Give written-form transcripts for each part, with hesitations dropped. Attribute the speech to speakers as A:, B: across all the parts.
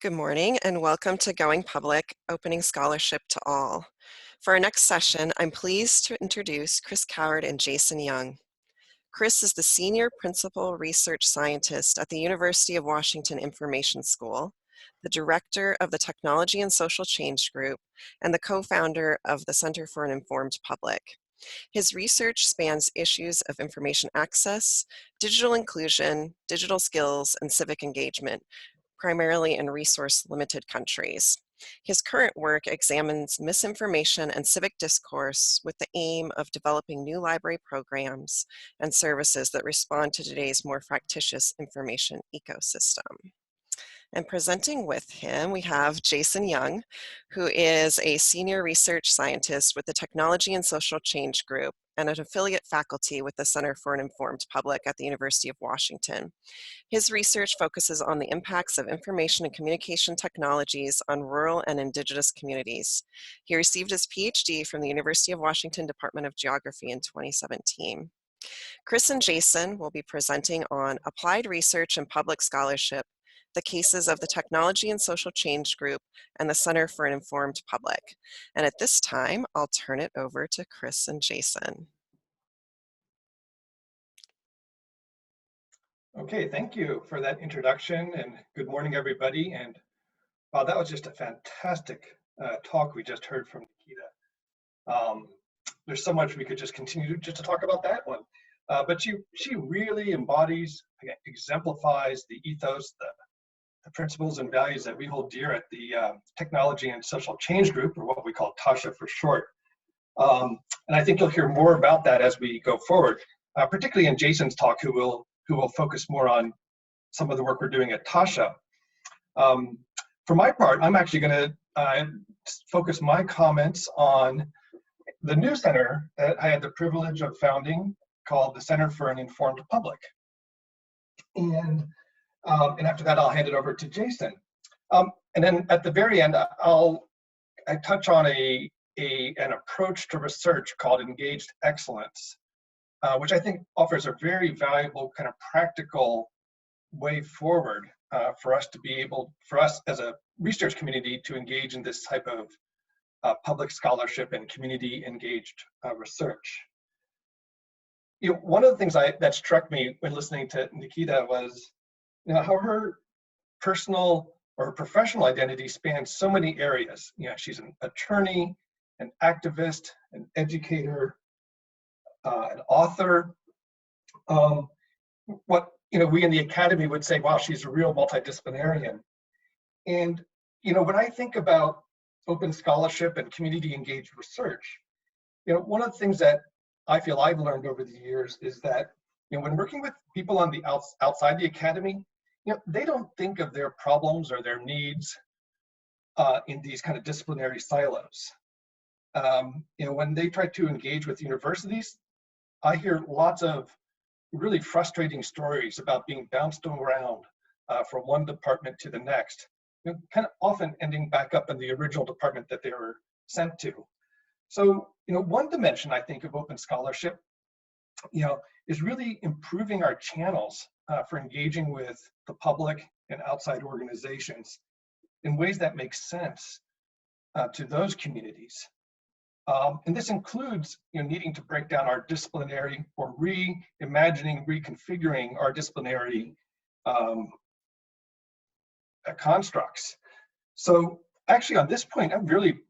A: Good morning and welcome to Going Public, Opening Scholarship to All. For our next session, I'm pleased to introduce Chris Coward and Jason Young. Chris is the Senior Principal Research Scientist at the University of Washington Information School, the Director of the Technology and Social Change Group, and the co-founder of the Center for an Informed Public. His research spans issues of information access, digital inclusion, digital skills, and civic engagement, primarily in resource-limited countries. His current work examines misinformation and civic discourse with the aim of developing new library programs and services that respond to today's more factitious information ecosystem. And presenting with him, we have Jason Young, who is a senior research scientist with the Technology and Social Change Group and an affiliate faculty with the Center for an Informed Public at the University of Washington. His research focuses on the impacts of information and communication technologies on rural and indigenous communities. He received his PhD from the University of Washington Department of Geography in 2017. Chris and Jason will be presenting on applied research and public scholarship, the cases of the Technology and Social Change Group, and the Center for an Informed Public. And at this time, I'll turn it over to Chris and Jason.
B: Okay, thank you for that introduction, and good morning, everybody. And wow, that was just a fantastic talk we just heard from Nikita. There's so much we could just continue just to talk about that one. But she really embodies, exemplifies the ethos, the principles and values that we hold dear at the Technology and Social Change Group, or what we call TASCHA for short. And I think you'll hear more about that as we go forward, particularly in Jason's talk, who will focus more on some of the work we're doing at TASCHA. For my part, I'm actually going to focus my comments on the new center that I had the privilege of founding, called the Center for an Informed Public. And after that, I'll hand it over to Jason. And then at the very end, I touch on an approach to research called engaged excellence, which I think offers a very valuable kind of practical way forward for us as a research community to engage in this type of public scholarship and community engaged research. One of the things that struck me when listening to Nikita was how her personal or professional identity spans so many areas. She's an attorney, an activist, an educator, an author. What we in the academy would say, wow, she's a real multidisciplinarian. And when I think about open scholarship and community engaged research, one of the things that I feel I've learned over the years is that when working with people on the outside the academy, they don't think of their problems or their needs in these kind of disciplinary silos. When they try to engage with universities, I hear lots of really frustrating stories about being bounced around from one department to the next, kind of often ending back up in the original department that they were sent to. So, one dimension I think of open scholarship, is really improving our channels for engaging with the public and outside organizations in ways that make sense to those communities. And this includes needing to break down our disciplinary or reimagining, reconfiguring our disciplinary constructs. So actually on this point, I'm really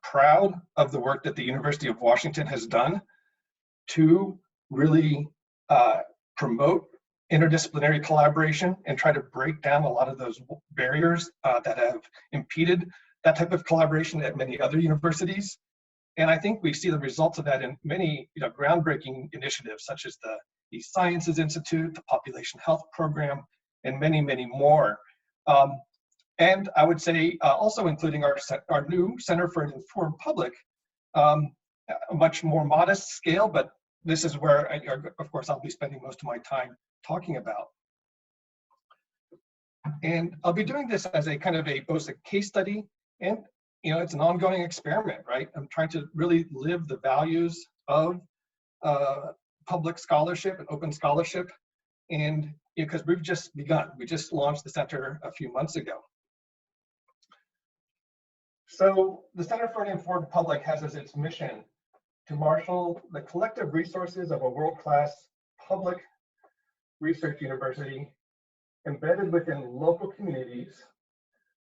B: proud of the work that the University of Washington has done to really promote interdisciplinary collaboration and try to break down a lot of those barriers that have impeded that type of collaboration at many other universities. And I think we see the results of that in many groundbreaking initiatives, such as the Sciences Institute, the Population Health Program, and many, many more. And I would say also including our new Center for an Informed Public, a much more modest scale, but this is where, of course, I'll be spending most of my time talking about. And I'll be doing this as a kind of both a case study and it's an ongoing experiment, right? I'm trying to really live the values of public scholarship and open scholarship. And because we've just begun, we just launched the center a few months ago. So the Center for an Informed Public has as its mission to marshal the collective resources of a world-class public research university embedded within local communities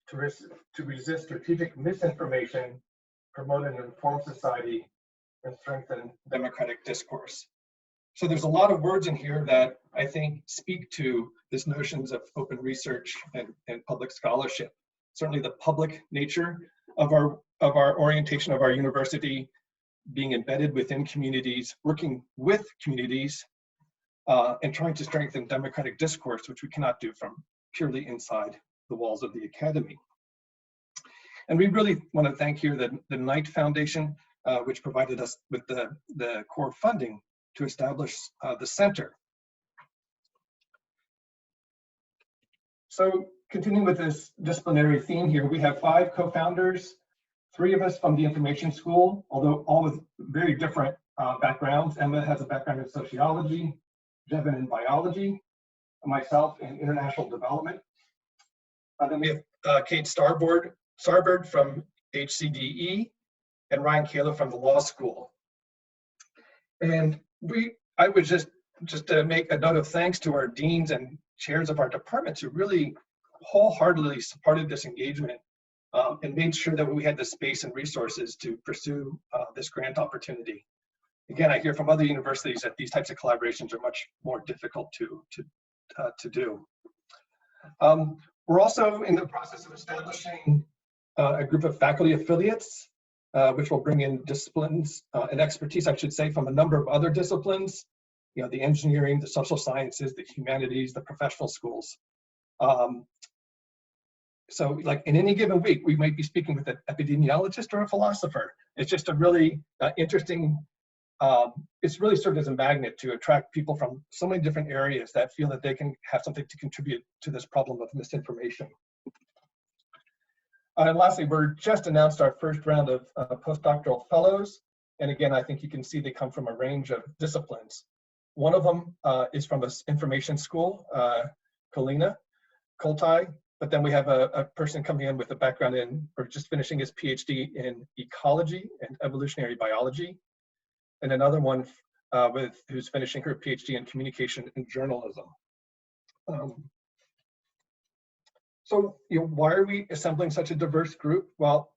B: to resist strategic misinformation, promote an informed society, and strengthen democratic discourse. So there's a lot of words in here that I think speak to this notions of open research and public scholarship. Certainly the public nature of our orientation of our university, being embedded within communities, working with communities, and trying to strengthen democratic discourse, which we cannot do from purely inside the walls of the academy. And we really want to thank here the Knight Foundation, which provided us with the core funding to establish the center. So continuing with this disciplinary theme here, we have 5 co-founders, 3 of us from the information school, although all with very different backgrounds. Emma has a background in sociology, Jevin in biology, myself in international development. Then we have Kate Starbird from HCDE and Ryan Kayla from the law school. And I would just to make a note of thanks to our deans and chairs of our departments who really wholeheartedly supported this engagement and made sure that we had the space and resources to pursue this grant opportunity. Again, I hear from other universities that these types of collaborations are much more difficult to do. We're also in the process of establishing a group of faculty affiliates, which will bring in disciplines and expertise, I should say, from a number of other disciplines, the engineering, the social sciences, the humanities, the professional schools. So like in any given week, we might be speaking with an epidemiologist or a philosopher. It's just a really interesting, it's really served as a magnet to attract people from so many different areas that feel that they can have something to contribute to this problem of misinformation. And lastly, we're just announced our first round of postdoctoral fellows. And again, I think you can see they come from a range of disciplines. One of them is from an information school, Colina Koltai, but then we have a person coming in with a background in, or just finishing his PhD in ecology and evolutionary biology. And another one who's finishing her PhD in communication and journalism. So, why are we assembling such a diverse group? Well,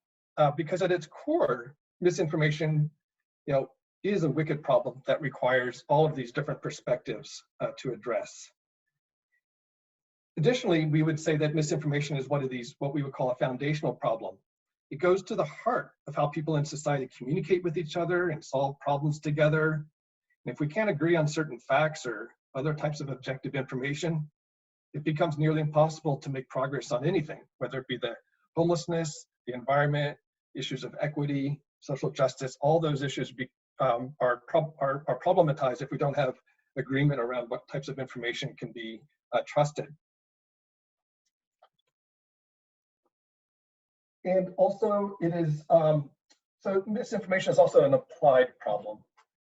B: because at its core, misinformation, is a wicked problem that requires all of these different perspectives to address. Additionally, we would say that misinformation is what we would call a foundational problem. It goes to the heart of how people in society communicate with each other and solve problems together. And if we can't agree on certain facts or other types of objective information, it becomes nearly impossible to make progress on anything, whether it be the homelessness, the environment, issues of equity, social justice. All those issues are problematized if we don't have agreement around what types of information can be trusted. And also it is, so misinformation is also an applied problem.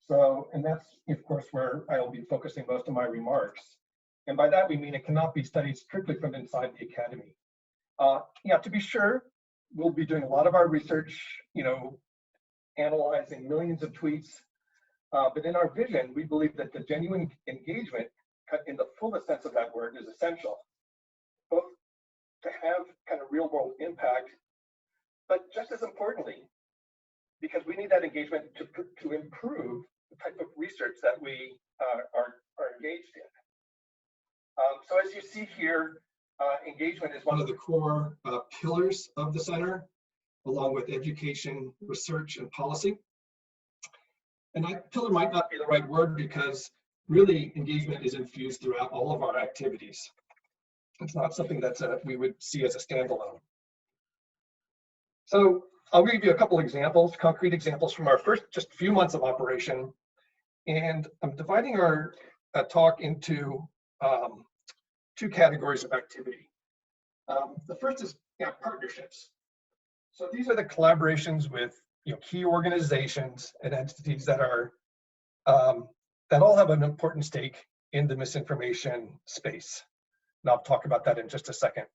B: So, and that's of course where I'll be focusing most of my remarks. And by that we mean it cannot be studied strictly from inside the academy. To be sure, we'll be doing a lot of our research, analyzing millions of tweets. But in our vision, we believe that the genuine engagement in the fullest sense of that word is essential, both to have kind of real world impact, but just as importantly, because we need that engagement to improve the type of research that we are engaged in. So as you see here, engagement is one of the core pillars of the center, along with education, research, and policy. And pillar might not be the right word because really engagement is infused throughout all of our activities. It's not something that we would see as a standalone. So I'll give you a couple examples, concrete examples from our first just few months of operation. And I'm dividing our talk into 2 categories of activity. The first is partnerships. So these are the collaborations with key organizations and entities that are that all have an important stake in the misinformation space. And I'll talk about that in just a second.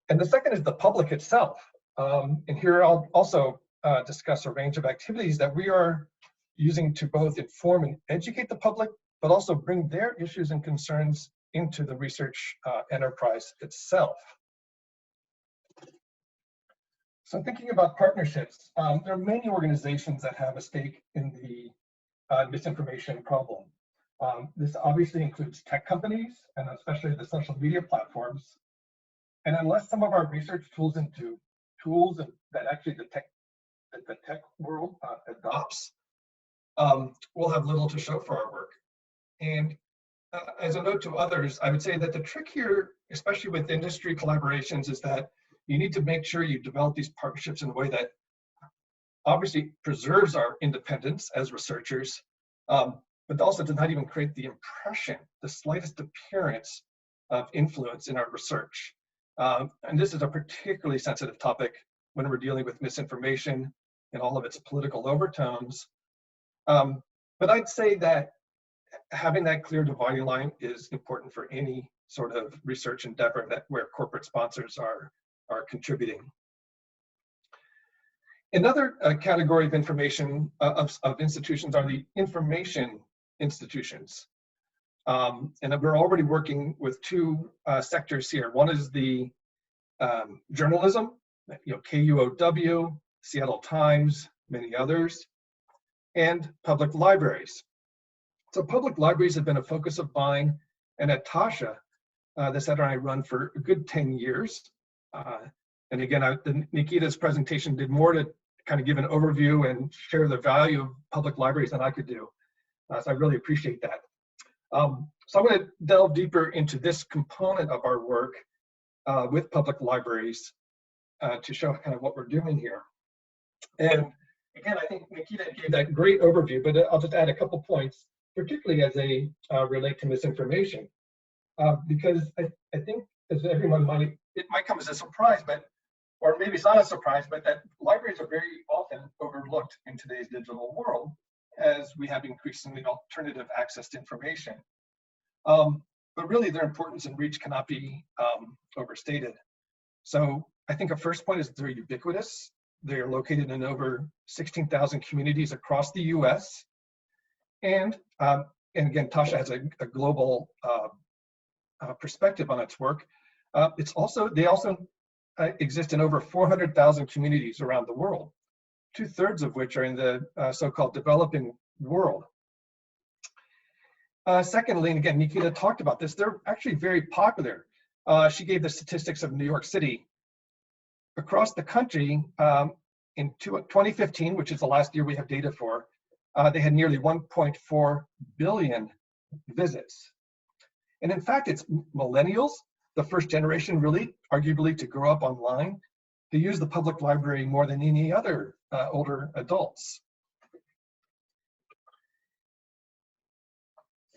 B: And the second is the public itself. And here I'll also discuss a range of activities that we are using to both inform and educate the public, but also bring their issues and concerns into the research enterprise itself. So thinking about partnerships, there are many organizations that have a stake in the misinformation problem. This obviously includes tech companies, and especially the social media platforms. And unless some of our research tools into tools that actually the tech world adopts, we'll have little to show for our work. And as a note to others, I would say that the trick here, especially with industry collaborations, is that you need to make sure you develop these partnerships in a way that obviously preserves our independence as researchers, but also does not even create the impression, the slightest appearance of influence in our research. And this is a particularly sensitive topic when we're dealing with misinformation and all of its political overtones. But I'd say that having that clear dividing line is important for any sort of research endeavor where corporate sponsors are contributing. Another category of information of institutions are the information institutions. And we're already working with two sectors here. One is the journalism, KUOW, Seattle Times, many others, and public libraries. So public libraries have been a focus of mine, and at TASCHA, the center I run for a good 10 years. And again, Nikita's presentation did more to kind of give an overview and share the value of public libraries than I could do. So I really appreciate that. So I'm going to delve deeper into this component of our work with public libraries to show kind of what we're doing here. And again, I think Nikita gave that great overview, but I'll just add a couple points, particularly as they relate to misinformation. Because I think, as everyone it might come as a surprise, or maybe it's not a surprise, but that libraries are very often overlooked in today's digital world as we have increasingly alternative access to information. But really their importance and reach cannot be overstated. So I think a first point is they're ubiquitous. They're located in over 16,000 communities across the US. And again, TASCHA has a global perspective on its work. They also exist in over 400,000 communities around the world, 2/3 of which are in the so-called developing world. Secondly, and again, Nikita talked about this, they're actually very popular. She gave the statistics of New York City. Across the country, in 2015, which is the last year we have data for, they had nearly 1.4 billion visits. And in fact, it's millennials, the first generation really, arguably, to grow up online, to use the public library more than any other older adults.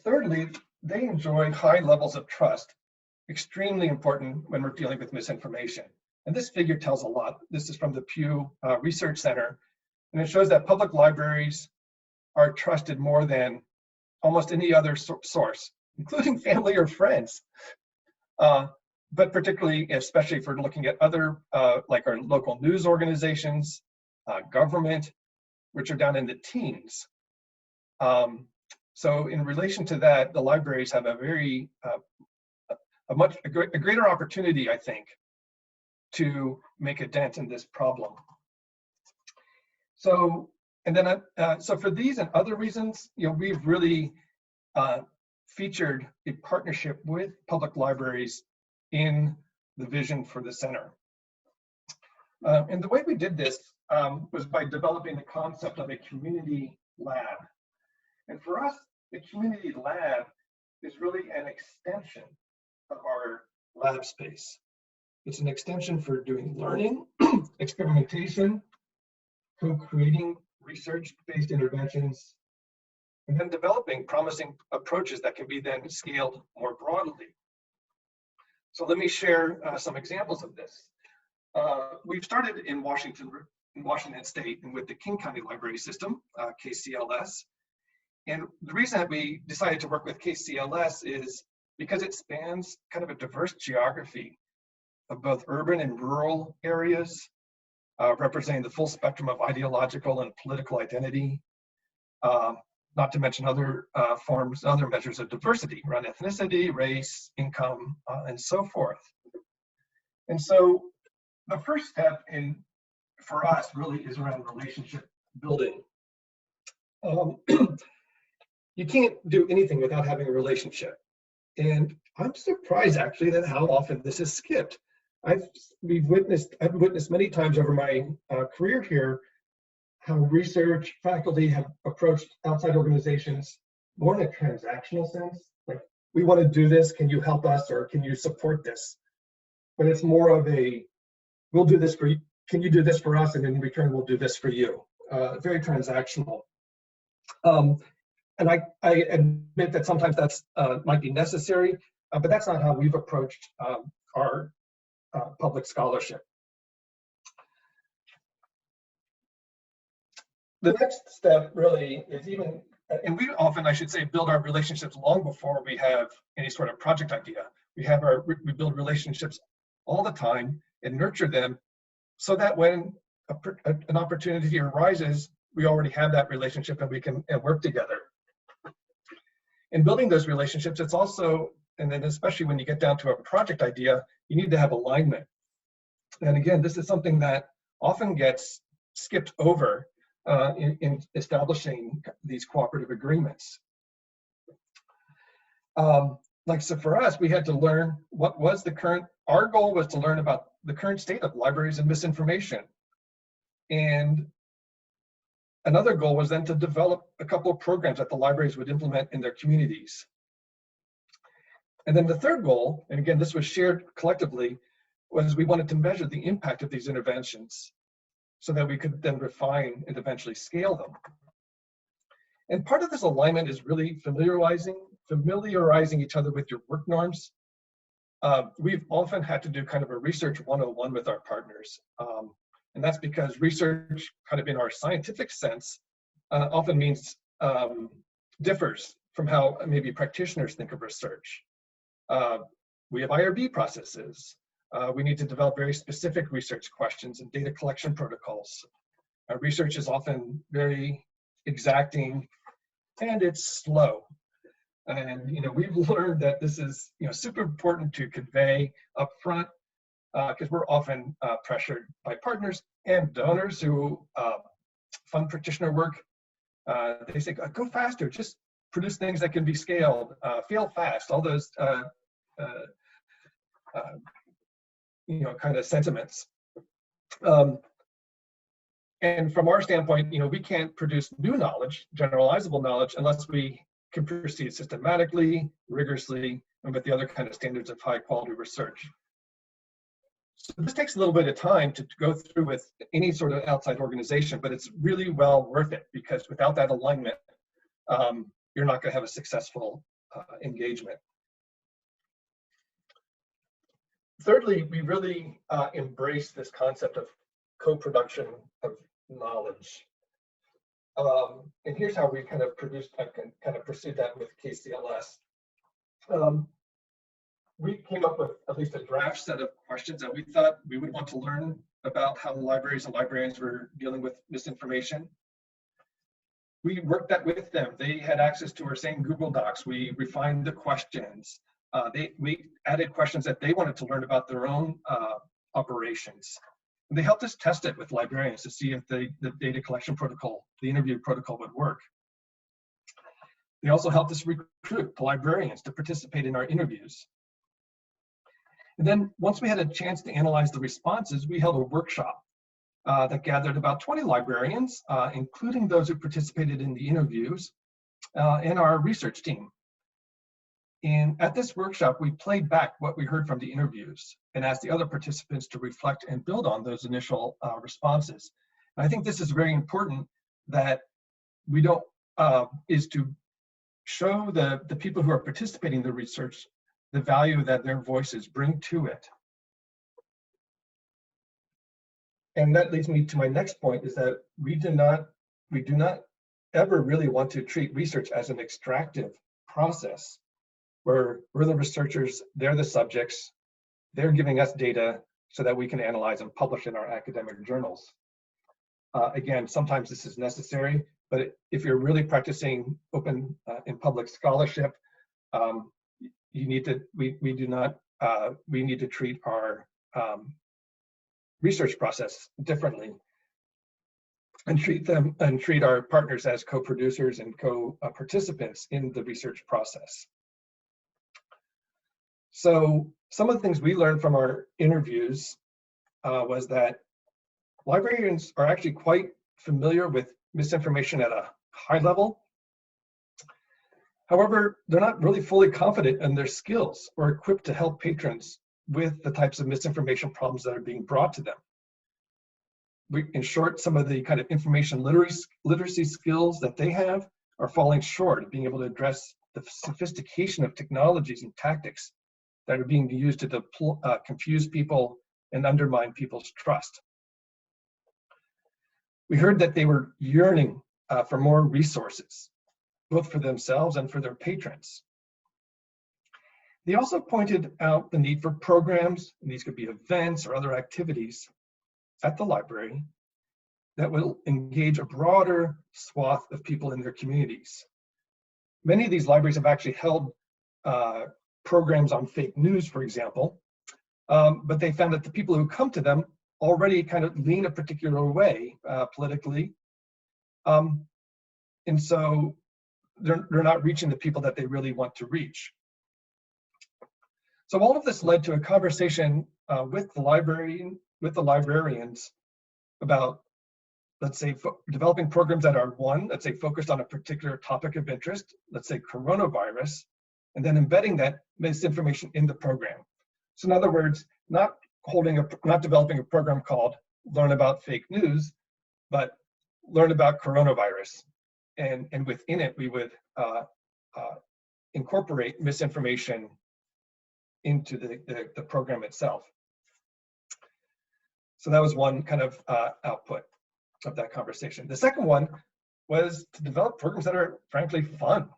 B: Thirdly, they enjoy high levels of trust, extremely important when we're dealing with misinformation. And this figure tells a lot. This is from the Pew Research Center, and it shows that public libraries are trusted more than almost any other source, including family or friends. But particularly, especially if we're looking at other, like our local news organizations, government, which are down in the teens. So in relation to that, the libraries have a very, a greater opportunity, I think, to make a dent in this problem. So, and then, so for these and other reasons, we've really featured a partnership with public libraries in the vision for the center. And the way we did this was by developing the concept of a community lab. And for us, the community lab is really an extension of our lab space. It's an extension for doing learning, experimentation, co-creating research-based interventions, and then developing promising approaches that can be then scaled more broadly. So let me share some examples of this. We've started in Washington State and with the King County Library System, KCLS. And the reason that we decided to work with KCLS is because it spans kind of a diverse geography of both urban and rural areas, representing the full spectrum of ideological and political identity, not to mention other other measures of diversity around ethnicity, race, income, and so forth. And so the first step for us really is around relationship building. You can't do anything without having a relationship. And I'm surprised actually that how often this is skipped. I've witnessed many times over my career here how research faculty have approached outside organizations more in a transactional sense. Like, we want to do this, can you help us, or can you support this? But it's more of a, we'll do this for you, can you do this for us, and in return we'll do this for you. Very transactional. And I admit that sometimes that's might be necessary, but that's not how we've approached our public scholarship. The next step really is and we often, I should say, build our relationships long before we have any sort of project idea. We build relationships all the time and nurture them so that when an opportunity arises, we already have that relationship and we can work together. In building those relationships, it's also, and then especially when you get down to a project idea, you need to have alignment. And again, this is something that often gets skipped over in establishing these cooperative agreements. So for us, we had to learn what was our goal was to learn about the current state of libraries and misinformation. And another goal was then to develop a couple of programs that the libraries would implement in their communities. And then the third goal, and again, this was shared collectively, was we wanted to measure the impact of these interventions so that we could then refine and eventually scale them. And part of this alignment is really familiarizing each other with your work norms. We've often had to do kind of a research 101 with our partners. And that's because research, kind of in our scientific sense, often differs from how maybe practitioners think of research. We have IRB processes. We need to develop very specific research questions and data collection protocols. Research is often very exacting and it's slow. And we've learned that this is super important to convey up front, because we're often pressured by partners and donors who fund practitioner work. They say, go faster, just produce things that can be scaled, fail fast, all those kind of sentiments. And from our standpoint, we can't produce new knowledge, generalizable knowledge, unless we can proceed systematically, rigorously, and with the other kind of standards of high quality research. So this takes a little bit of time to go through with any sort of outside organization, but it's really well worth it, because without that alignment, you're not going to have a successful engagement. Thirdly, we really embrace this concept of co-production of knowledge. And here's how we kind of pursued that with KCLS. We came up with at least a draft set of questions that we thought we would want to learn about how the libraries and librarians were dealing with misinformation. We worked that with them. They had access to our same Google Docs. We refined the questions. We added questions that they wanted to learn about their own operations. And they helped us test it with librarians to see if the data collection protocol, the interview protocol, would work. They also helped us recruit the librarians to participate in our interviews. And then once we had a chance to analyze the responses, we held a workshop that gathered about 20 librarians, including those who participated in the interviews, and our research team. And at this workshop, we played back what we heard from the interviews and asked the other participants to reflect and build on those initial responses. And I think this is very important, that we don't, is to show the people who are participating in the research the value that their voices bring to it. And that leads me to my next point, is that we do not ever really want to treat research as an extractive process, where we're the researchers, they're the subjects, they're giving us data, so that we can analyze and publish in our academic journals. Again, sometimes this is necessary, but if you're really practicing open in public scholarship, we need to treat our research process differently, and treat our partners as co-producers and co-participants in the research process. So some of the things we learned from our interviews was that librarians are actually quite familiar with misinformation at a high level. However, they're not really fully confident in their skills or equipped to help patrons with the types of misinformation problems that are being brought to them. In short, some of the kind of information literacy skills that they have are falling short of being able to address the sophistication of technologies and tactics that are being used to confuse people and undermine people's trust. We heard that they were yearning for more resources, both for themselves and for their patrons. They also pointed out the need for programs, and these could be events or other activities at the library that will engage a broader swath of people in their communities. Many of these libraries have actually held programs on fake news, for example, but they found that the people who come to them already kind of lean a particular way politically, and so they're not reaching the people that they really want to reach. So all of this led to a conversation with the librarians about, let's say, developing programs that are let's say, focused on a particular topic of interest, let's say coronavirus, and then embedding that misinformation in the program. So in other words, not developing a program called Learn About Fake News, but Learn About Coronavirus. And within it, we would incorporate misinformation into the program itself. So that was one kind of output of that conversation. The second one was to develop programs that are frankly fun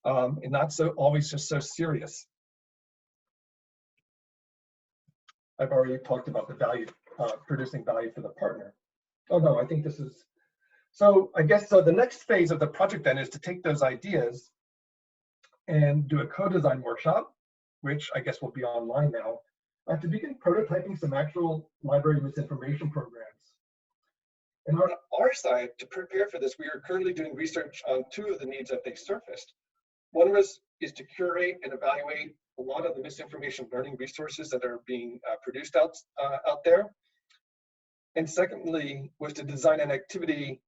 B: and not always just so serious. I've already talked about the value, producing value for the partner. Oh no, I think this is, so I guess, so the next phase of the project then is to take those ideas and do a co-design workshop, which I guess will be online now, to begin prototyping some actual library misinformation programs. And on our side, to prepare for this, we are currently doing research on two of the needs that they surfaced. One is to curate and evaluate a lot of the misinformation learning resources that are being produced out there. And secondly, was to design an activity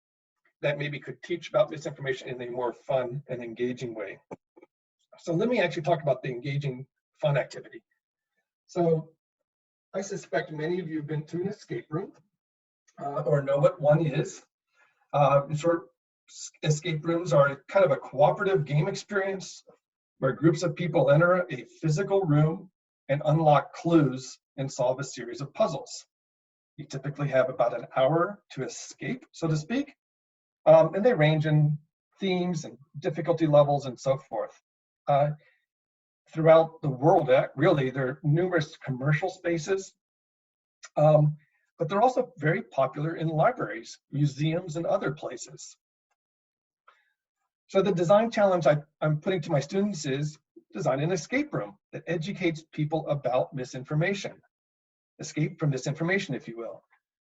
B: that maybe could teach about misinformation in a more fun and engaging way. So let me actually talk about the engaging, fun activity. So I suspect many of you have been to an escape room or know what one is. In short, escape rooms are kind of a cooperative game experience where groups of people enter a physical room and unlock clues and solve a series of puzzles. You typically have about an hour to escape, so to speak, and they range in themes and difficulty levels and so forth. Throughout the world, really, there are numerous commercial spaces, but they're also very popular in libraries, museums, and other places. So the design challenge I'm putting to my students is design an escape room that educates people about misinformation. Escape from misinformation, if you will.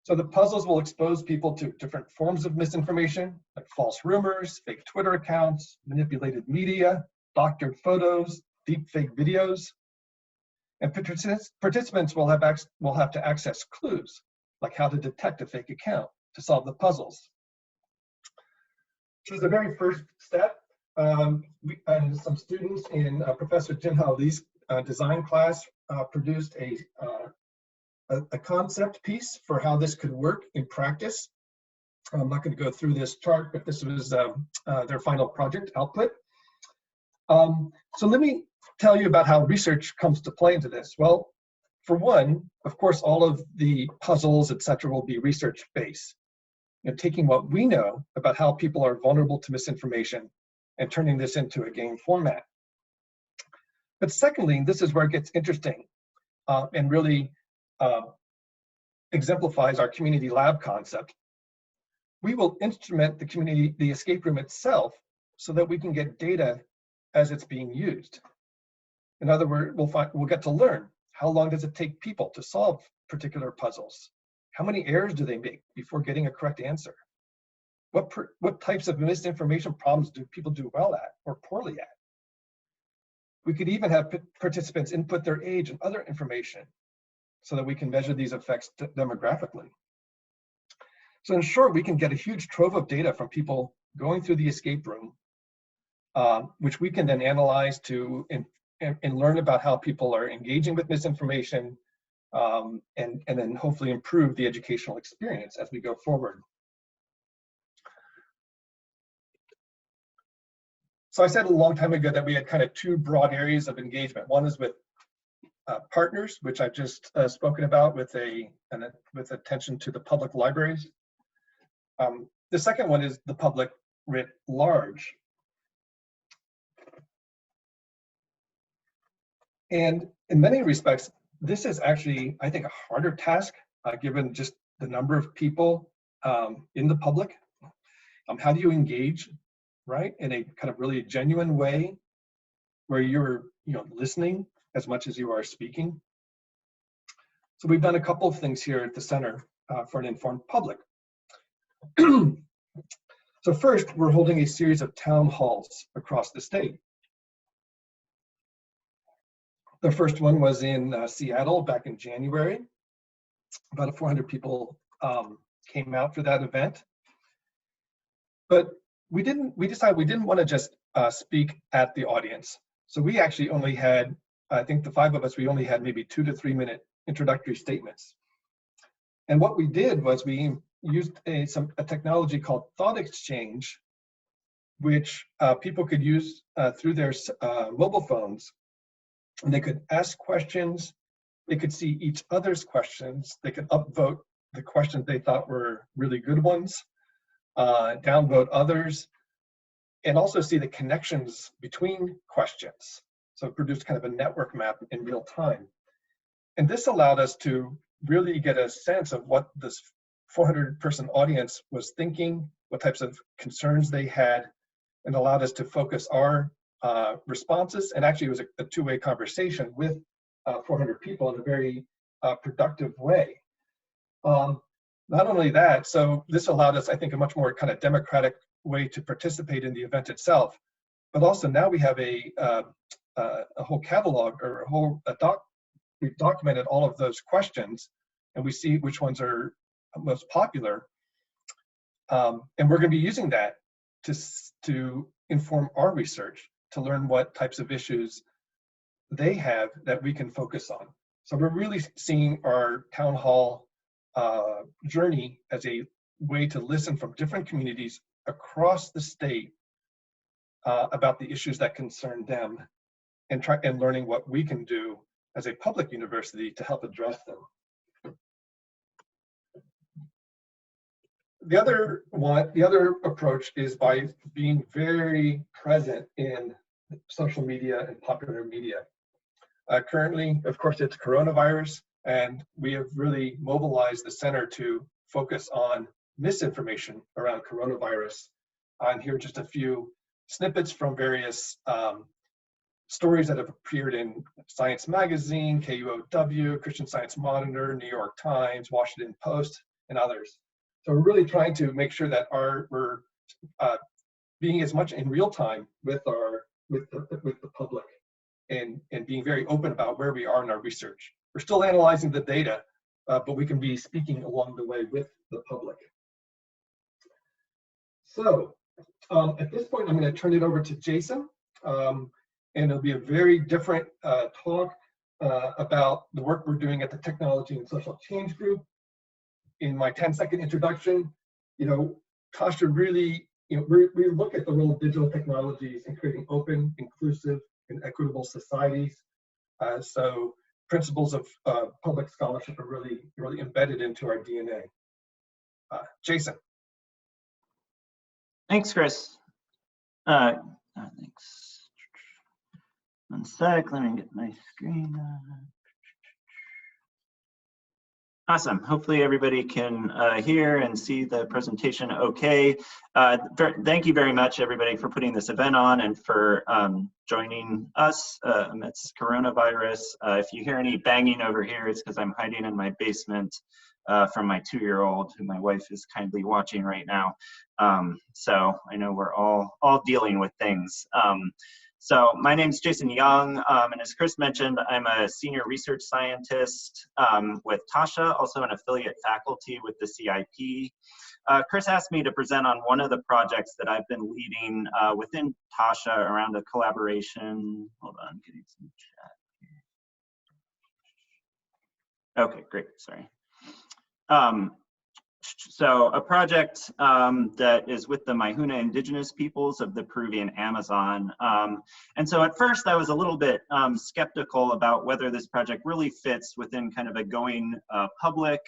B: So the puzzles will expose people to different forms of misinformation, like false rumors, fake Twitter accounts, manipulated media, doctored photos, deep fake videos. And participants will have to access clues, like how to detect a fake account to solve the puzzles. So the very first step, and some students in Professor Jinha Lee's design class produced a concept piece for how this could work in practice. I'm not going to go through this chart, but this was their final project output. So let me tell you about how research comes to play into this. Well, for one, of course, all of the puzzles, et cetera, will be research-based. Taking what we know about how people are vulnerable to misinformation and turning this into a game format. But secondly, this is where it gets interesting and really exemplifies our community lab concept. We will instrument the escape room itself so that we can get data as it's being used. In other words, we'll get to learn how long does it take people to solve particular puzzles? How many errors do they make before getting a correct answer? What types of misinformation problems do people do well at or poorly at? We could even have participants input their age and other information so that we can measure these effects demographically. So in short, we can get a huge trove of data from people going through the escape room, which we can then analyze and learn about how people are engaging with misinformation, and then hopefully improve the educational experience as we go forward. So I said a long time ago that we had kind of two broad areas of engagement. One is with partners, which I've just spoken about with attention to the public libraries. The second one is the public writ large. And in many respects, this is actually, I think, a harder task, given just the number of people in the public. How do you engage, right, in a kind of really genuine way where you're listening as much as you are speaking? So we've done a couple of things here at the Center for an Informed Public. So first, we're holding a series of town halls across the state. The first one was in Seattle back in January. About 400 people came out for that event. But we decided we didn't want to just speak at the audience. So we actually only had, I think the five of us, we only had maybe 2 to 3 minute introductory statements. And what we did was we used a technology called Thought Exchange, which people could use through their mobile phones. And they could ask questions, they could see each other's questions, they could upvote the questions they thought were really good ones, downvote others, and also see the connections between questions. So it produced kind of a network map in real time. And this allowed us to really get a sense of what this 400-person audience was thinking, what types of concerns they had, and allowed us to focus our responses. And actually it was a two-way conversation with 400 people in a very productive way. Not only that, so this allowed us, I think, a much more kind of democratic way to participate in the event itself, but also now we have a whole catalog or we've documented all of those questions, and we see which ones are most popular, and we're going to be using that to inform our research, to learn what types of issues they have that we can focus on. So we're really seeing our town hall journey as a way to listen from different communities across the state about the issues that concern them, and learning what we can do as a public university to help address them. The other approach is by being very present in social media and popular media. Currently, of course, it's coronavirus, and we have really mobilized the center to focus on misinformation around coronavirus. And here are just a few snippets from various stories that have appeared in Science Magazine, KUOW, Christian Science Monitor, New York Times, Washington Post, and others. So we're really trying to make sure that we're being as much in real time with the public, and being very open about where we are in our research. We're still analyzing the data, but we can be speaking along the way with the public. So at this point, I'm going to turn it over to Jason, and it'll be a very different talk about the work we're doing at the Technology and Social Change Group. In my 10-second introduction, TASCHA really, we look at the role of digital technologies in creating open, inclusive, and equitable societies. So principles of public scholarship are really embedded into our DNA. Jason.
C: Thanks, Chris. Thanks. One sec, let me get my screen. Awesome. Hopefully everybody can hear and see the presentation okay. Thank you very much, everybody, for putting this event on and for joining us amidst coronavirus. If you hear any banging over here, it's because I'm hiding in my basement from my 2-year-old, who my wife is kindly watching right now. So I know we're all dealing with things. So my name's Jason Young, and as Chris mentioned, I'm a senior research scientist with TASCHA, also an affiliate faculty with the CIP. Chris asked me to present on one of the projects that I've been leading within TASCHA around a collaboration. Hold on, getting some chat. Okay, great, sorry. So a project that is with the Maihuna indigenous peoples of the Peruvian Amazon. And so at first I was a little bit skeptical about whether this project really fits within kind of a going public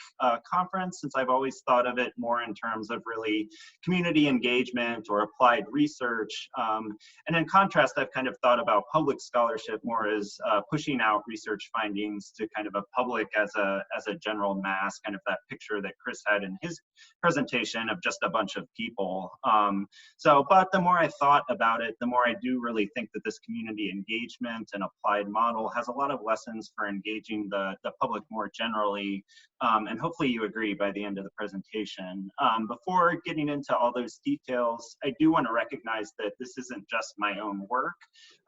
C: conference, since I've always thought of it more in terms of really community engagement or applied research. And in contrast, I've kind of thought about public scholarship more as pushing out research findings to kind of a public as a general mass, kind of that picture that Chris had in his presentation of just a bunch of people. But the more I thought about it, the more I do really think that this community engagement and applied model has a lot of lessons for engaging the public more generally. And hopefully you agree by the end of the presentation. Before getting into all those details, I do want to recognize that this isn't just my own work.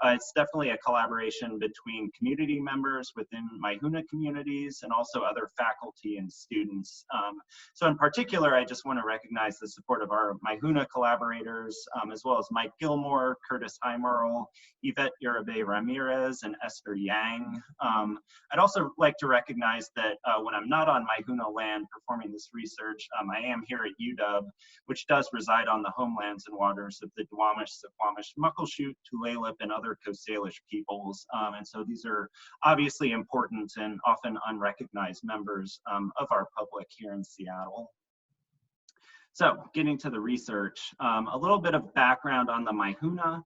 C: It's definitely a collaboration between community members within Maihuna communities and also other faculty and students. So in particular, I just want to recognize the support of our Maihuna collaborators, as well as Mike Gilmore, Curtis Heimerl, Yvette Uribe Ramirez, and Esther Yang. I'd also like to recognize that when I'm not on Maihuna land performing this research, I am here at UW, which does reside on the homelands and waters of the Duwamish, Suquamish, Muckleshoot, Tulalip, and other Coast Salish peoples. And so these are obviously important and often unrecognized members of our public here in Seattle. So getting to the research, a little bit of background on the Maihuna.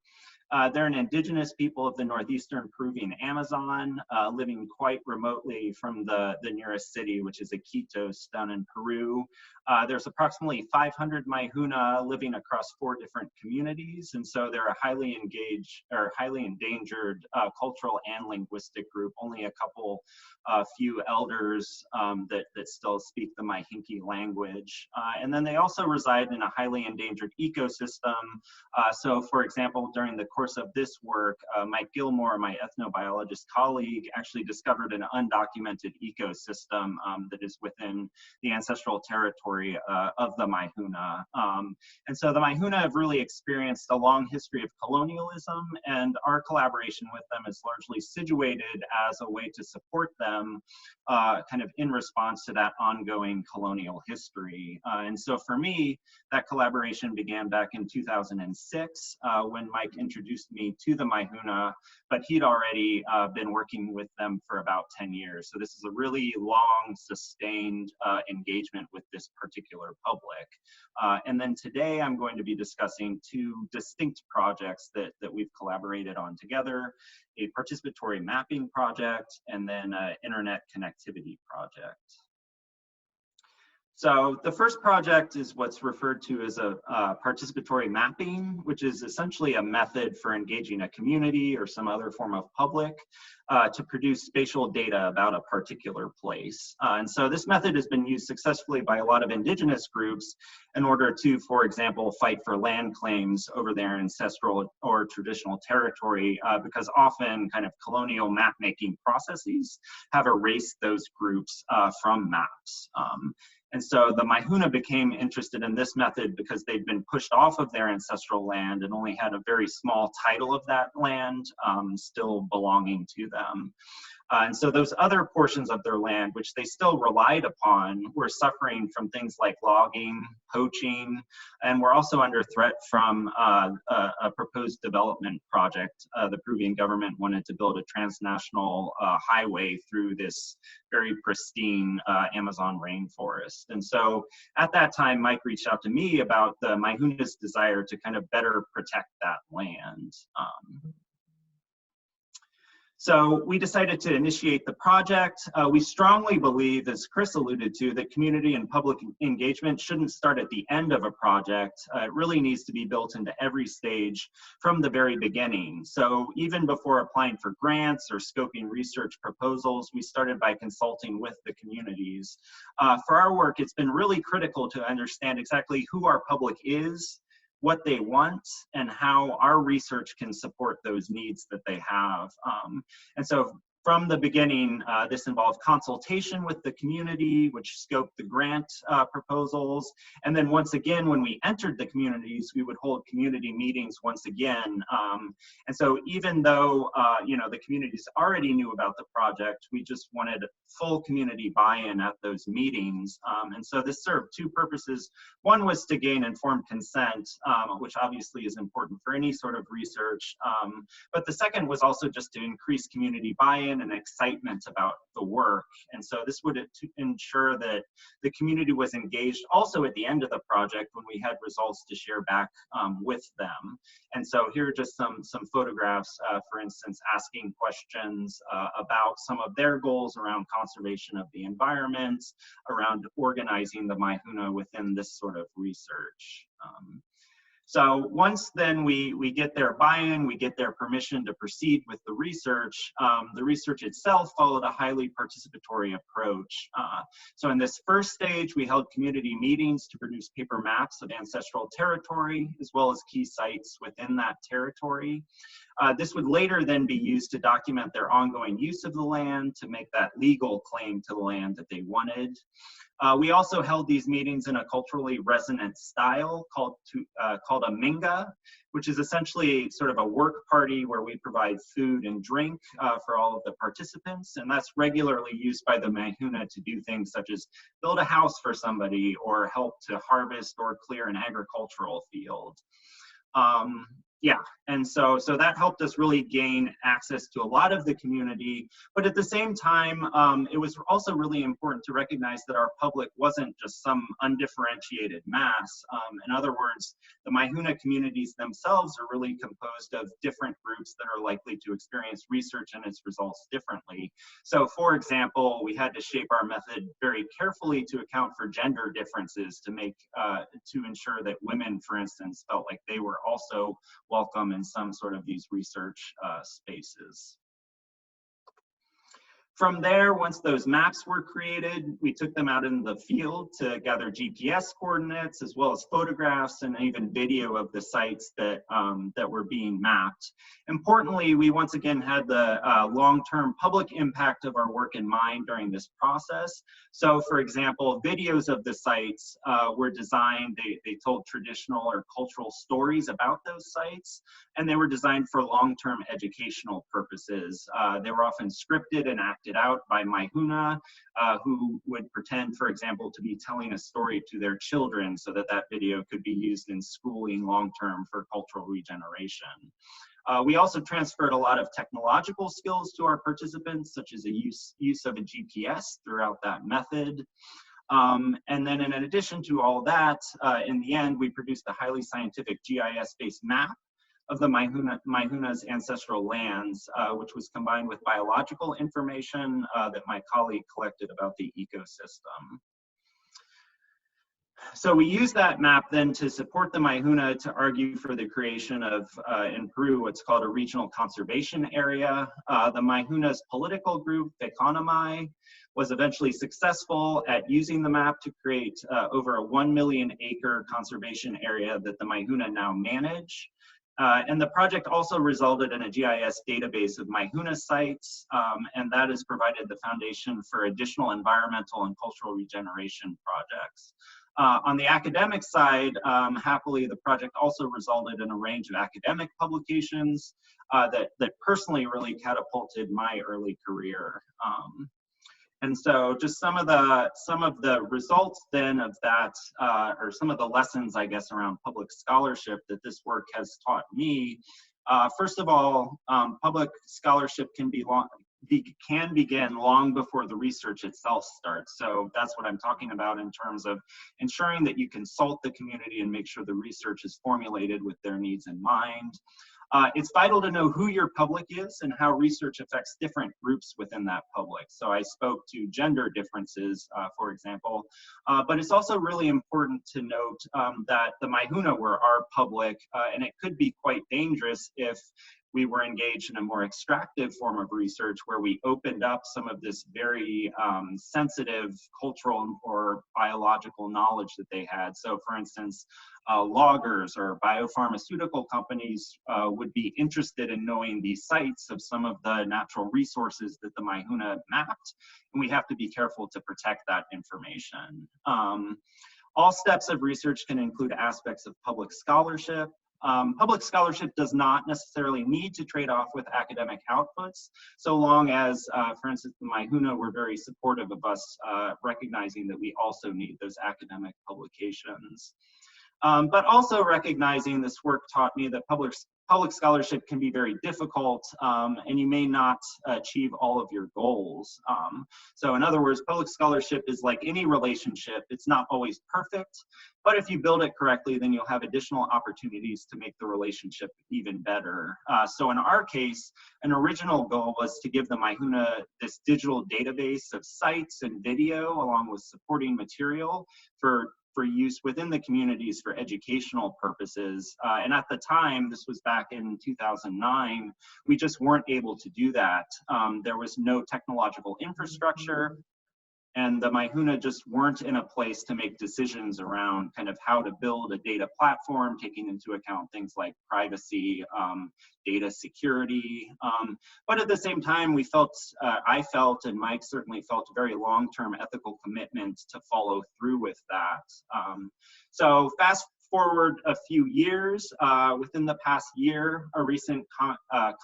C: They're an indigenous people of the northeastern Peruvian Amazon, living quite remotely from the nearest city, which is Iquitos down in Peru. There's approximately 500 Maihuna living across 4 different communities, and so they're a highly engaged or highly endangered cultural and linguistic group. Only a couple few elders that still speak the Maihinki language. And then they also reside in a highly endangered ecosystem. So for example, during the course of this work, Mike Gilmore, my ethnobiologist colleague, actually discovered an undocumented ecosystem that is within the ancestral territory of the Maihuna. And so the Maihuna have really experienced a long history of colonialism, and our collaboration with them is largely situated as a way to support them kind of in response to that ongoing colonial history. And so for me, that collaboration began back in 2006 when Mike introduced me to the Maihuna, but he'd already been working with them for about 10 years. So this is a really long, sustained engagement with this particular public. And then today I'm going to be discussing 2 distinct projects that we've collaborated on together, a participatory mapping project and then an internet connectivity project. So the first project is what's referred to as a participatory mapping, which is essentially a method for engaging a community or some other form of public to produce spatial data about a particular place. And so this method has been used successfully by a lot of indigenous groups in order to, for example, fight for land claims over their ancestral or traditional territory, because often kind of colonial map making processes have erased those groups from maps. And so the Maihuna became interested in this method because they'd been pushed off of their ancestral land and only had a very small title of that land still belonging to them. And so those other portions of their land, which they still relied upon, were suffering from things like logging, poaching, and were also under threat from a proposed development project. The Peruvian government wanted to build a transnational highway through this very pristine Amazon rainforest. And so at that time, Mike reached out to me about the Maihuna's desire to kind of better protect that land. So we decided to initiate the project. We strongly believe, as Chris alluded to, that community and public engagement shouldn't start at the end of a project. It really needs to be built into every stage from the very beginning. So even before applying for grants or scoping research proposals, we started by consulting with the communities. For our work, it's been really critical to understand exactly who our public is, what they want, and how our research can support those needs that they have. And so from the beginning, this involved consultation with the community, which scoped the grant proposals. And then once again, when we entered the communities, we would hold community meetings once again. And so even though the communities already knew about the project, we just wanted full community buy-in at those meetings. And so this served two purposes. One was to gain informed consent, which obviously is important for any sort of research. But the second was also just to increase community buy-in and excitement about the work. And so this would ensure that the community was engaged also at the end of the project when we had results to share back with them. And so here are just some photographs, for instance, asking questions about some of their goals around conservation of the environment, around organizing the Maihuna within this sort of research. So once then we get their buy-in, we get their permission to proceed with the research itself followed a highly participatory approach. So in this first stage, we held community meetings to produce paper maps of ancestral territory, as well as key sites within that territory. This would later then be used to document their ongoing use of the land, to make that legal claim to the land that they wanted. We also held these meetings in a culturally resonant style called a minga, which is essentially sort of a work party where we provide food and drink for all of the participants. And that's regularly used by the Maihuna to do things such as build a house for somebody or help to harvest or clear an agricultural field. Yeah, and so that helped us really gain access to a lot of the community, but at the same time, it was also really important to recognize that our public wasn't just some undifferentiated mass. In other words, the Maihuna communities themselves are really composed of different groups that are likely to experience research and its results differently. So for example, we had to shape our method very carefully to account for gender differences to ensure that women, for instance, felt like they were also welcome in some sort of these research spaces. From there, once those maps were created, we took them out in the field to gather GPS coordinates, as well as photographs and even video of the sites that were being mapped. Importantly, we once again had the long-term public impact of our work in mind during this process. So for example, videos of the sites were designed, they told traditional or cultural stories about those sites, and they were designed for long-term educational purposes. They were often scripted and acted out by Maihuna, who would pretend, for example, to be telling a story to their children so that that video could be used in schooling long-term for cultural regeneration. We also transferred a lot of technological skills to our participants, such as the use of a GPS throughout that method. And then in addition to all that, in the end, we produced a highly scientific GIS-based map of the Maihuna's ancestral lands, which was combined with biological information that my colleague collected about the ecosystem. So we used that map then to support the Maihuna to argue for the creation of, in Peru, what's called a regional conservation area. The Maihuna's political group, Economai, was eventually successful at using the map to create over a 1 million acre conservation area that the Maihuna now manage. And the project also resulted in a GIS database of Maihuna sites, and that has provided the foundation for additional environmental and cultural regeneration projects. On the academic side, happily, the project also resulted in a range of academic publications that personally really catapulted my early career. And so just some of the results then of that, or some of the lessons, I guess, around public scholarship that this work has taught me. First of all, public scholarship can begin long before the research itself starts. So that's what I'm talking about in terms of ensuring that you consult the community and make sure the research is formulated with their needs in mind. It's vital to know who your public is and how research affects different groups within that public. So I spoke to gender differences, for example, but it's also really important to note that the Maihuna were our public, and it could be quite dangerous if we were engaged in a more extractive form of research where we opened up some of this very sensitive cultural or biological knowledge that they had. So for instance, loggers or biopharmaceutical companies would be interested in knowing the sites of some of the natural resources that the Maihuna mapped, and we have to be careful to protect that information. All steps of research can include aspects of public scholarship. Public scholarship does not necessarily need to trade off with academic outputs, so long as, for instance, the Maihuna were very supportive of us recognizing that we also need those academic publications. But also recognizing this work taught me that public scholarship can be very difficult, and you may not achieve all of your goals. So in other words, public scholarship is like any relationship. It's not always perfect, but if you build it correctly, then you'll have additional opportunities to make the relationship even better. So in our case, an original goal was to give the Maihuna this digital database of sites and video along with supporting material for use within the communities for educational purposes. And at the time, this was back in 2009, we just weren't able to do that. There was no technological infrastructure, and the Maihuna just weren't in a place to make decisions around kind of how to build a data platform, taking into account things like privacy, data security. But at the same time, we felt, I felt, and Mike certainly felt a very long-term ethical commitment to follow through with that. So fast forward a few years, within the past year, a recent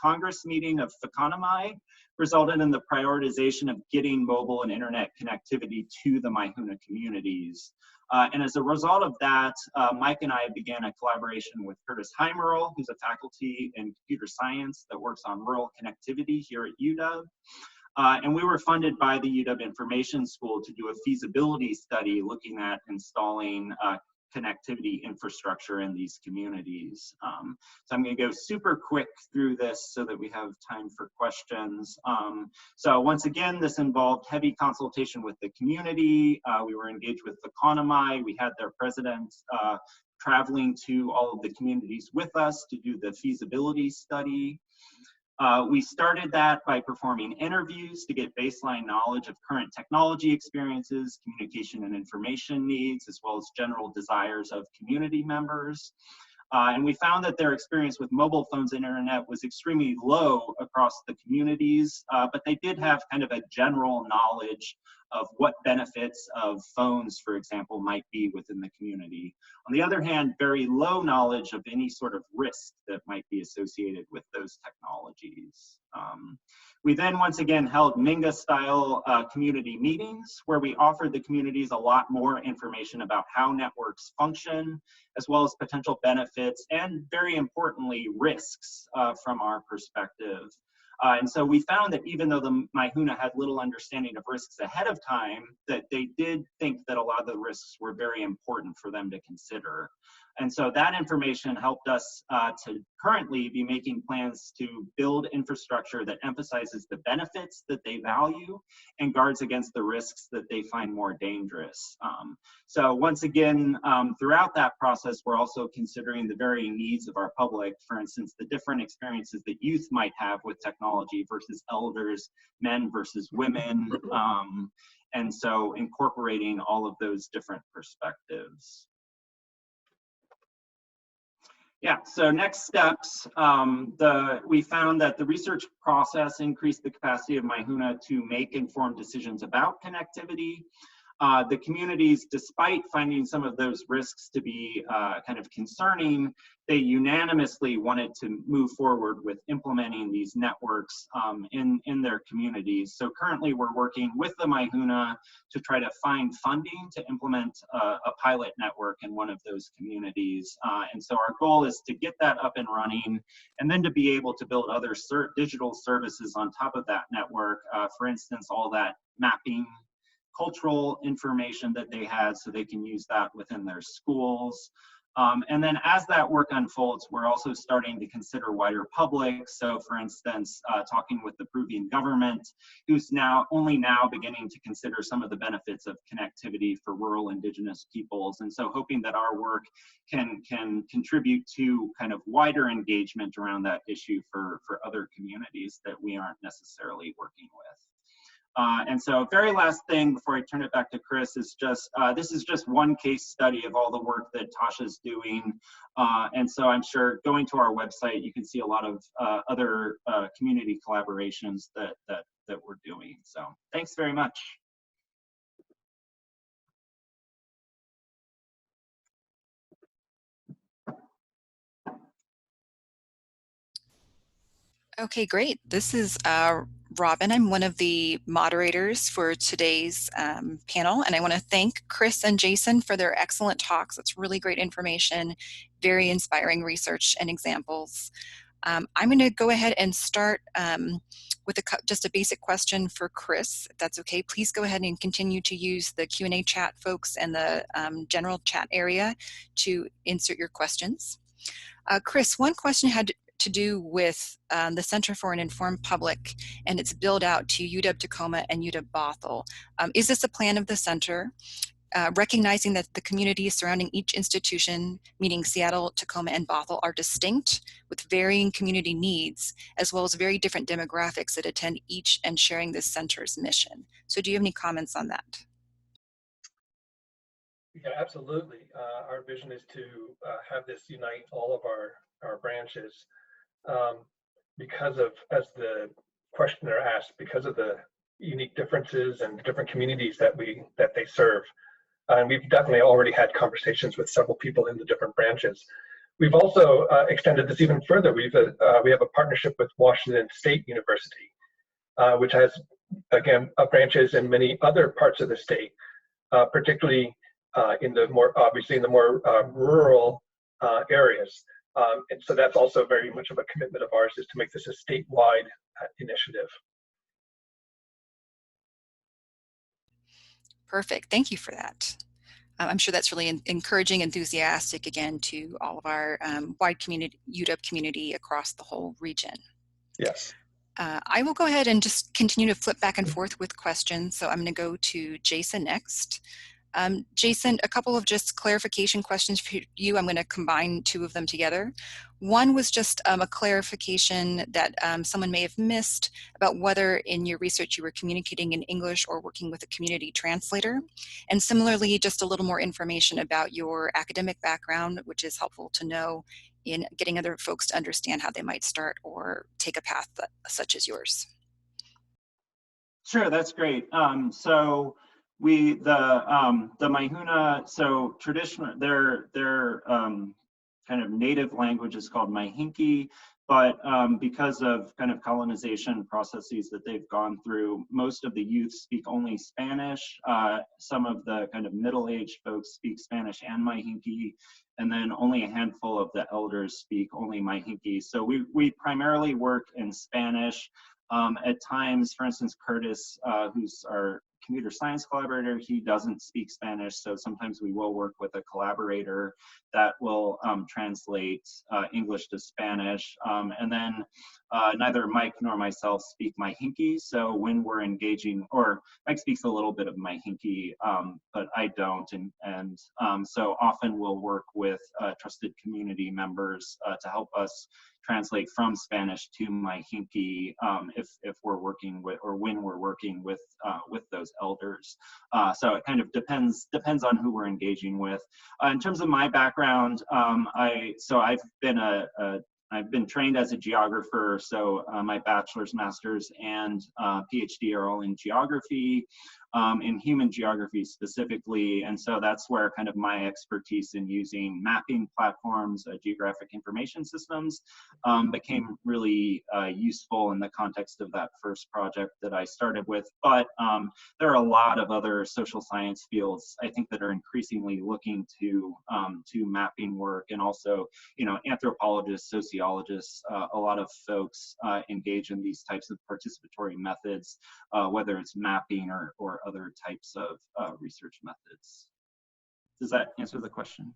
C: Congress meeting of Whakaunamai resulted in the prioritization of getting mobile and internet connectivity to the Maihuna communities. And as a result of that, Mike and I began a collaboration with Curtis Heimerl, who's a faculty in computer science that works on rural connectivity here at UW. And we were funded by the UW Information School to do a feasibility study looking at installing connectivity infrastructure in these communities. So I'm going to go super quick through this so that we have time for questions. So once again, this involved heavy consultation with the community. We were engaged with the Whakaunamai. We had their president traveling to all of the communities with us to do the feasibility study. We started that by performing interviews to get baseline knowledge of current technology experiences, communication and information needs, as well as general desires of community members. And we found that their experience with mobile phones and internet was extremely low across the communities, but they did have kind of a general knowledge of what benefits of phones, for example, might be within the community. On the other hand, very low knowledge of any sort of risk that might be associated with those technologies. We then once again held Minga-style community meetings where we offered the communities a lot more information about how networks function, as well as potential benefits and, very importantly, risks from our perspective. And so we found that even though the Maihuna had little understanding of risks ahead of time, that they did think that a lot of the risks were very important for them to consider. And so that information helped us to currently be making plans to build infrastructure that emphasizes the benefits that they value and guards against the risks that they find more dangerous. So once again, throughout that process, we're also considering the varying needs of our public. For instance, the different experiences that youth might have with technology versus elders, men versus women. And so incorporating all of those different perspectives. Yeah, so next steps, we found that the research process increased the capacity of Maihuna to make informed decisions about connectivity. The communities, despite finding some of those risks to be kind of concerning, they unanimously wanted to move forward with implementing these networks in their communities. So currently we're working with the Maihuna to try to find funding to implement a pilot network in one of those communities. And so our goal is to get that up and running and then to be able to build other digital services on top of that network. For instance, all that mapping, cultural information that they had so they can use that within their schools. And then as that work unfolds, we're also starting to consider wider public. So for instance, talking with the Peruvian government, who's only now beginning to consider some of the benefits of connectivity for rural indigenous peoples. And so hoping that our work can contribute to kind of wider engagement around that issue for other communities that we aren't necessarily working with. And so very last thing before I turn it back to Chris is just, this is just one case study of all the work that TASCHA's doing. And so I'm sure going to our website, you can see a lot of other community collaborations that we're doing. So thanks very much.
D: Okay, great. This is Robin. I'm one of the moderators for today's panel, and I want to thank Chris and Jason for their excellent talks. It's really great information, very inspiring research and examples. I'm going to go ahead and start with just a basic question for Chris, if that's okay. Please go ahead and continue to use the Q&A chat, folks, and the general chat area to insert your questions. Chris, one question had to do with the Center for an Informed Public and its build out to UW-Tacoma and UW-Bothell. Is this a plan of the center? Recognizing that the communities surrounding each institution, meaning Seattle, Tacoma, and Bothell, are distinct with varying community needs, as well as very different demographics that attend each and sharing this center's mission. So do you have any comments on that?
B: Yeah, absolutely. Our vision is to have this unite all of our branches because of, as the questioner asked, because of the unique differences and different communities that they serve. And we've definitely already had conversations with several people in the different branches. We've also extended this even further. We have a partnership with Washington State University, which has, again, branches in many other parts of the state, particularly in the more, obviously, in the more rural areas. And so that's also very much of a commitment of ours, is to make this a statewide initiative.
D: Perfect. Thank you for that. I'm sure that's really encouraging, enthusiastic, again, to all of our wide community, UW community across the whole region.
B: Yes.
D: I will go ahead and just continue to flip back and forth with questions. So I'm going to go to Jason next. Jason, a couple of just clarification questions for you. I'm going to combine two of them together. One was just a clarification that someone may have missed about whether in your research you were communicating in English or working with a community translator. And similarly, just a little more information about your academic background, which is helpful to know in getting other folks to understand how they might start or take a path such as yours.
C: Sure, that's great. So the Maihuna, so traditional, their kind of native language is called Maihinki, but because of kind of colonization processes that they've gone through, most of the youth speak only Spanish. Some of the kind of middle-aged folks speak Spanish and Maihinki, and then only a handful of the elders speak only Maihinki. So we primarily work in Spanish. At times, for instance, Curtis, who's our computer science collaborator, he doesn't speak Spanish, so sometimes we will work with a collaborator that will translate English to Spanish. And then neither Mike nor myself speak Maihinki, so when we're engaging, or Mike speaks a little bit of Maihinki, but I don't, and so often we'll work with trusted community members to help us translate from Spanish to Maihinki if we're working with, or when we're working with those elders. So it kind of depends on who we're engaging with. In terms of my background, I've been trained as a geographer, so my bachelor's, master's, and PhD are all in geography, in human geography specifically, and so that's where kind of my expertise in using mapping platforms, geographic information systems, became really useful in the context of that first project that I started with. But there are a lot of other social science fields, I think, that are increasingly looking to mapping work, and also, you know, anthropologists, sociologists, a lot of folks engage in these types of participatory methods, whether it's mapping or other types of research methods. Does that answer the question?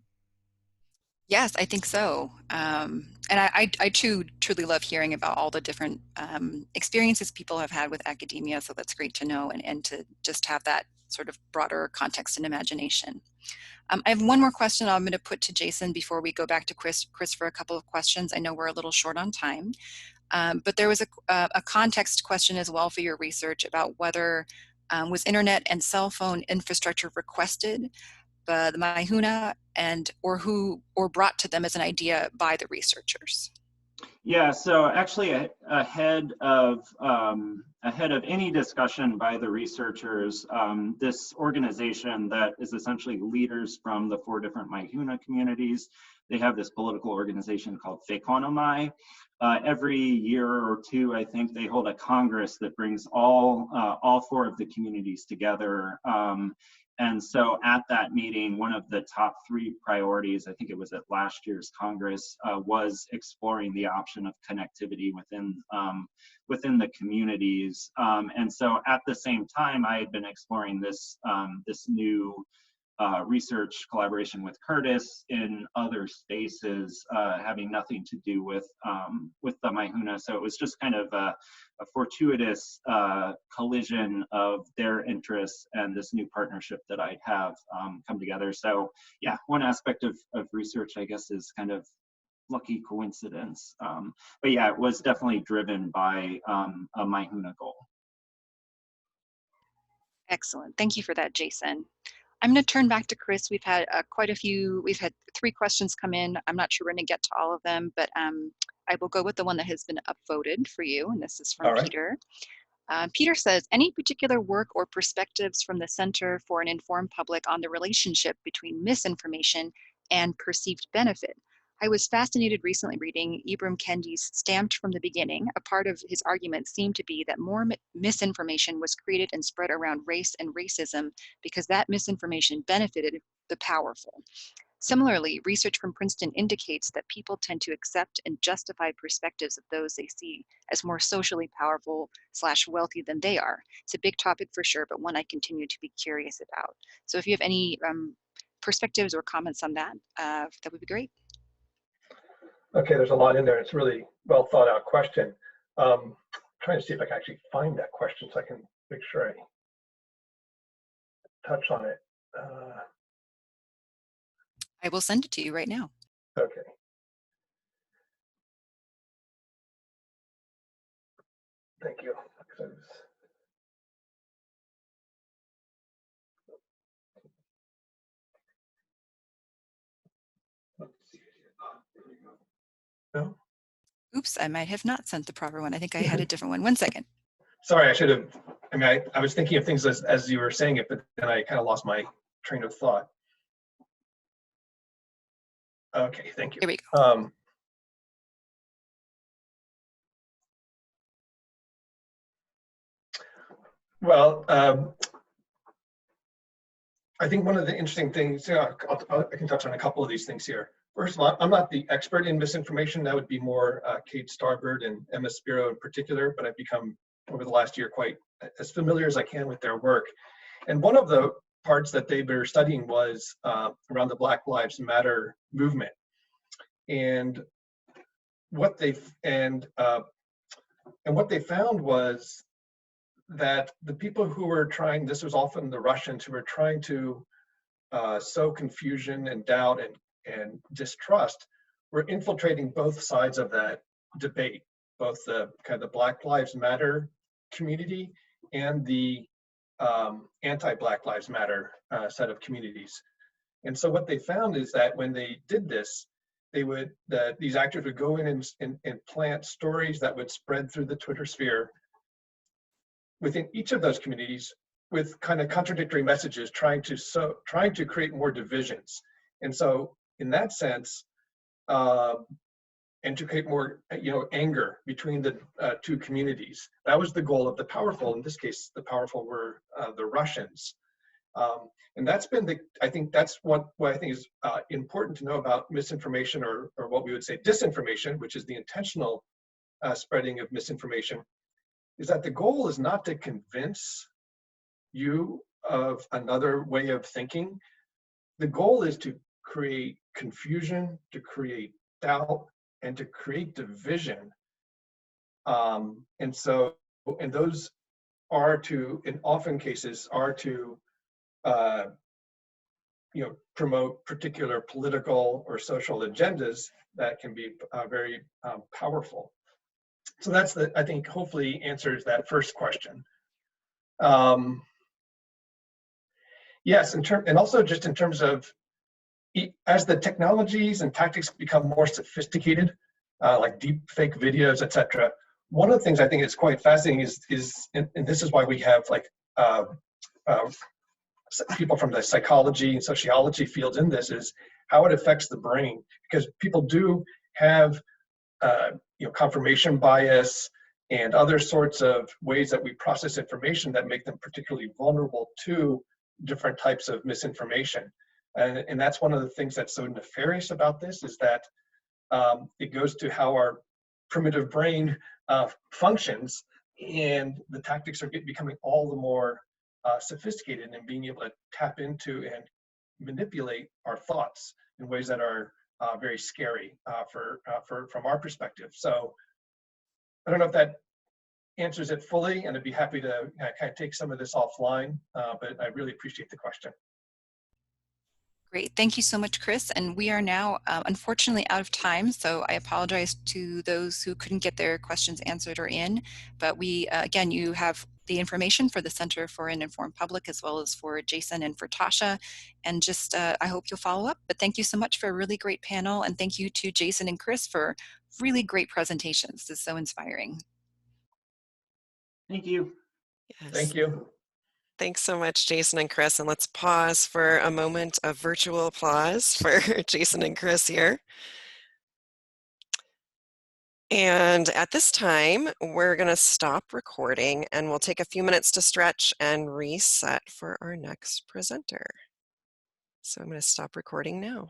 D: Yes, I think so. And I too truly love hearing about all the different experiences people have had with academia. So that's great to know and to just have that sort of broader context and imagination. I have one more question I'm going to put to Jason before we go back to Chris for a couple of questions. I know we're a little short on time, but there was a context question as well for your research about whether was internet and cell phone infrastructure requested by the Maihuna or brought to them as an idea by the researchers.
C: Yeah, so actually ahead of any discussion by the researchers, this organization that is essentially leaders from the 4 different Maihuna communities, they have this political organization called Whekonomai. Every year or 2, I think they hold a congress that brings all 4 of the communities together. And so at that meeting, one of the top 3 priorities, I think it was at last year's Congress, was exploring the option of connectivity within the communities. And so at the same time, I had been exploring this new research collaboration with Curtis in other spaces, having nothing to do with the Maihuna. So it was just kind of a fortuitous collision of their interests and this new partnership that I'd have come together. So yeah, one aspect of research, I guess, is kind of lucky coincidence. But yeah, it was definitely driven by a Maihuna goal.
D: Excellent. Thank you for that, Jason. I'm going to turn back to Chris. We've had we've had 3 questions come in. I'm not sure we're going to get to all of them, but I will go with the one that has been upvoted for you, and this is from
B: All right.
D: Peter. Peter says, any particular work or perspectives from the Center for an Informed Public on the relationship between misinformation and perceived benefit? I was fascinated recently reading Ibram Kendi's Stamped from the Beginning. A part of his argument seemed to be that more misinformation was created and spread around race and racism because that misinformation benefited the powerful. Similarly, research from Princeton indicates that people tend to accept and justify perspectives of those they see as more socially powerful / wealthy than they are. It's a big topic for sure, but one I continue to be curious about. So if you have any perspectives or comments on that, that would be great.
B: Okay, there's a lot in there. It's a really well thought out question. Trying to see if I can actually find that question so I can make sure I touch on it.
D: I will send it to you right now.
B: Okay. Thank you. No?
D: Oops, I might have not sent the proper one. I think I had a different one. 1 second.
B: Sorry, I should have. I mean, I was thinking of things as you were saying it, but then I kind of lost my train of thought. Okay, thank you.
D: Here we go.
B: Well, I think one of the interesting things, I can touch on a couple of these things here. First of all, I'm not the expert in misinformation. That would be more Kate Starbird and Emma Spiro in particular, but I've become, over the last year, quite as familiar as I can with their work. And one of the parts that they were studying was around the Black Lives Matter movement. And what they found was that the people who were trying, this was often the Russians who were trying to sow confusion and doubt and distrust, were infiltrating both sides of that debate, both the kind of the Black Lives Matter community and the anti-Black Lives Matter set of communities. And so what they found is that when they did this, these actors would go in and plant stories that would spread through the Twitter sphere within each of those communities with kind of contradictory messages, trying to create more divisions. And so in that sense, and to create more anger between the 2 communities. That was the goal of the powerful. In this case, the powerful were the Russians. And that's been I think that's what I think is important to know about misinformation, or what we would say disinformation, which is the intentional spreading of misinformation, is that the goal is not to convince you of another way of thinking. The goal is to create confusion, to create doubt, and to create division. And those are to, in often cases, are to promote particular political or social agendas that can be very powerful. So that's I think hopefully answers that first question. Yes, and also just in terms of, as the technologies and tactics become more sophisticated, like deep fake videos, etc., one of the things I think is quite fascinating is and this is why we have like people from the psychology and sociology fields in this, is how it affects the brain, because people do have confirmation bias and other sorts of ways that we process information that make them particularly vulnerable to different types of misinformation. And that's one of the things that's so nefarious about this, is that it goes to how our primitive brain functions, and the tactics are becoming all the more sophisticated in being able to tap into and manipulate our thoughts in ways that are very scary from our perspective. So I don't know if that answers it fully, and I'd be happy to kind of take some of this offline, but I really appreciate the question.
D: Great. Thank you so much, Chris. And we are now unfortunately out of time, so I apologize to those who couldn't get their questions answered or in. But we, again, you have the information for the Center for an Informed Public, as well as for Jason and for TASCHA. And just, I hope you'll follow up. But thank you so much for a really great panel. And thank you to Jason and Chris for really great presentations. This is so inspiring.
C: Thank you.
A: Yes.
B: Thank you.
A: Thanks so much, Jason and Chris. And let's pause for a moment of virtual applause for Jason and Chris here. And at this time, we're going to stop recording, and we'll take a few minutes to stretch and reset for our next presenter. So I'm going to stop recording now.